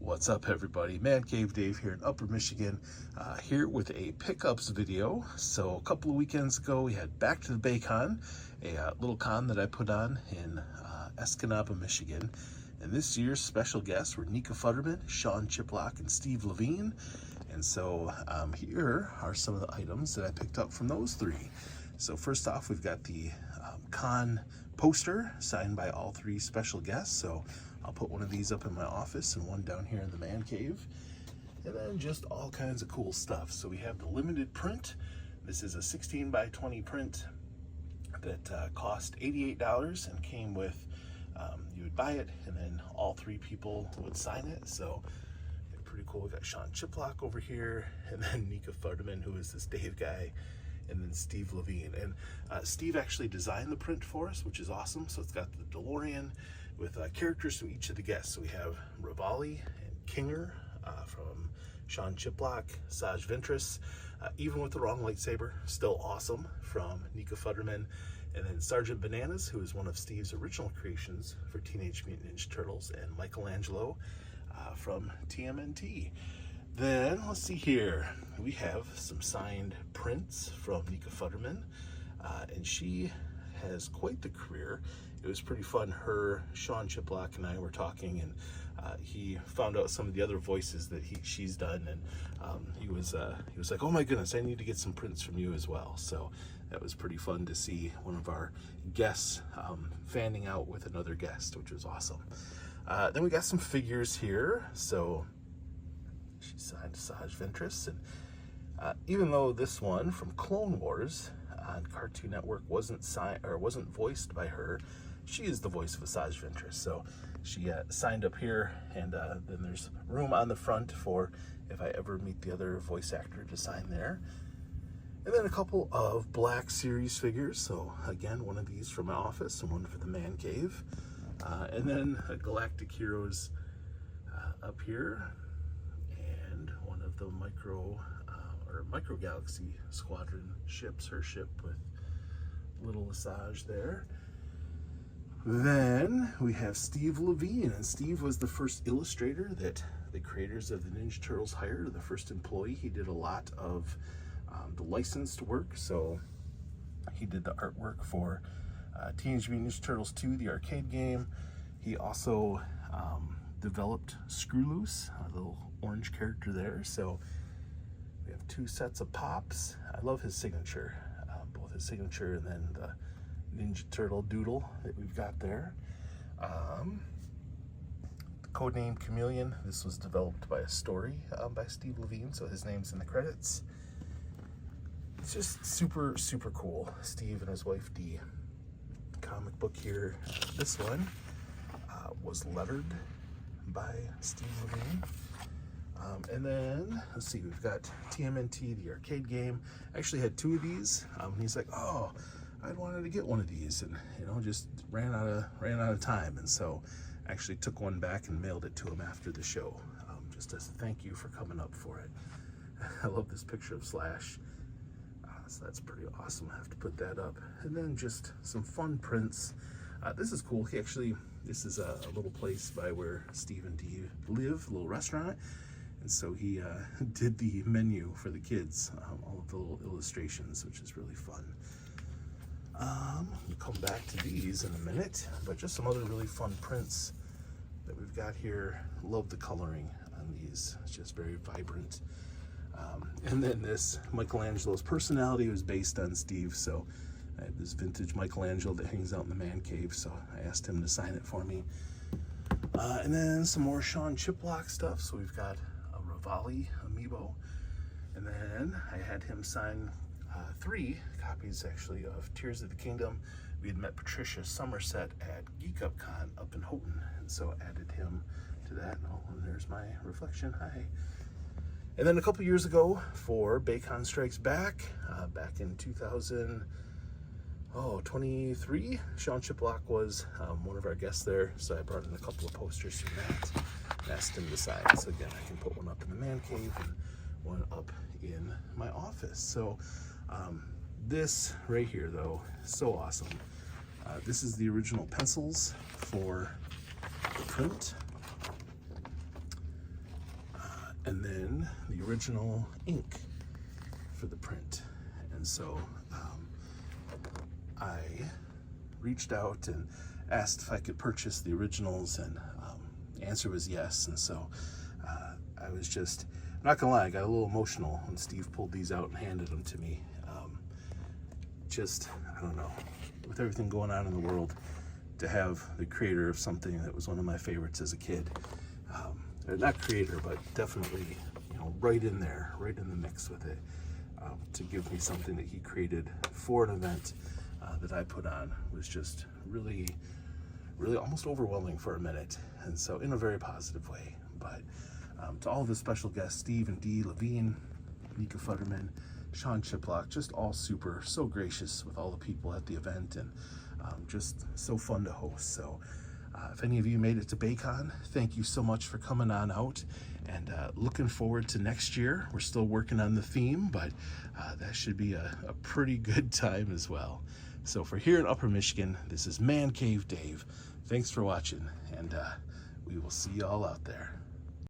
What's up, everybody? Man Cave Dave here in Upper Michigan, here with a pickups video. So a couple of weekends ago, we had Back to the Baycon, a little con that I put on in Escanaba, Michigan. And this year's special guests were Nika Futterman, Sean Chiplock, and Steve Lavigne. And so here are some of the items that I picked up from those three. So first off, we've got the con poster signed by all three special guests. So I'll put one of these up in my office and one down here in the man cave. And then just all kinds of cool stuff. So we have the limited print. This is a 16 by 20 print that cost $88 and came with, you would buy it and then all three people would sign it. So pretty cool. We got Sean Chiplock over here and then Nika Futterman, who is this Dave guy, and then Steve Lavigne. And Steve actually designed the print for us, which is awesome. So it's got the DeLorean with characters from each of the guests. So we have Rivali and Kinger from Sean Chiplock, Saj Ventress, Even with the Wrong Lightsaber, still awesome, from Nika Futterman, and then Sergeant Bananas, who is one of Steve's original creations for Teenage Mutant Ninja Turtles, and Michelangelo from TMNT. Then, let's see here, we have some signed prints from Nika Futterman, and she has quite the career. It was pretty fun. Sean Chiplock and I were talking, and he found out some of the other voices that she's done, and he was like, "Oh my goodness, I need to get some prints from you as well." So that was pretty fun to see one of our guests fanning out with another guest, which was awesome. Then we got some figures here. So she signed Saj Ventress, and even though this one from Clone Wars on Cartoon Network wasn't voiced by her, she is the voice of Saj Ventress. So she signed up here, and then there's room on the front for if I ever meet the other voice actor to sign there. And then a couple of Black Series figures. So again, one of these for my office and one for the man cave. And then a Galactic Heroes up here, and one of the Micro Galaxy Squadron ships, her ship with little Asajj there. Then we have Steve Lavigne, and Steve was the first illustrator that the creators of the Ninja Turtles hired, the first employee. He did a lot of the licensed work, so he did the artwork for Teenage Mutant Ninja Turtles 2, the arcade game. He also developed Screw Loose, a little orange character there. So we have two sets of pops. I love his signature, both his signature and then the Ninja Turtle doodle that we've got there. The codename Chameleon. This was developed by a story by Steve Lavigne, so his name's in the credits. It's just super, super cool. Steve and his wife Dee. Comic book here. This one was lettered by Steve Lavigne. And then, let's see, we've got TMNT, the arcade game. I actually had two of these. He's like, "Oh, I wanted to get one of these," and just ran out of time. And so I actually took one back and mailed it to him after the show, just as a thank you for coming up for it. I love this picture of Slash. So that's pretty awesome. I have to put that up. And then just some fun prints. This is cool. This is a little place by where Steve and Dee live, a little restaurant. And so he did the menu for the kids, all of the little illustrations, which is really fun. We'll come back to these in a minute, but just some other really fun prints that we've got here. Love the coloring on these. It's just very vibrant. And then this Michelangelo's personality was based on Steve, so I have this vintage Michelangelo that hangs out in the man cave, so I asked him to sign it for me. And then some more Sean Chiplock stuff. So we've got a Rivali amiibo, and then I had him sign 3 copies actually of Tears of the Kingdom. We had met Patricia Somerset at Geek Up Con up in Houghton, and so added him to that. Oh, and there's my reflection. Hi. And then a couple years ago for Baycon Strikes Back, back in 2023, Sean Chiplock was one of our guests there, so I brought in a couple of posters from that and asked him to sign. So again, I can put one up in the man cave and one up in my office. So this right here, though, is so awesome. This is the original pencils for the print. original ink for the print. And so I reached out and asked if I could purchase the originals, and the answer was yes. And so I was just, I'm not gonna lie, I got a little emotional when Steve pulled these out and handed them to me. I don't know, with everything going on in the world, to have the creator of something that was one of my favorites as a kid, or not creator, but definitely, you know, right in there, right in the mix with it, to give me something that he created for an event that I put on, was just really almost overwhelming for a minute. And so, in a very positive way. But to all of the special guests, Steve and Dee Lavigne, Nika Futterman, Sean Chiplock, just all so gracious with all the people at the event, and just so fun to host. So if any of you made it to Baycon, thank you so much for coming on out, and looking forward to next year. We're still working on the theme, but that should be a pretty good time as well. So for here in Upper Michigan, this is Man Cave Dave. Thanks for watching, and we will see you all out there.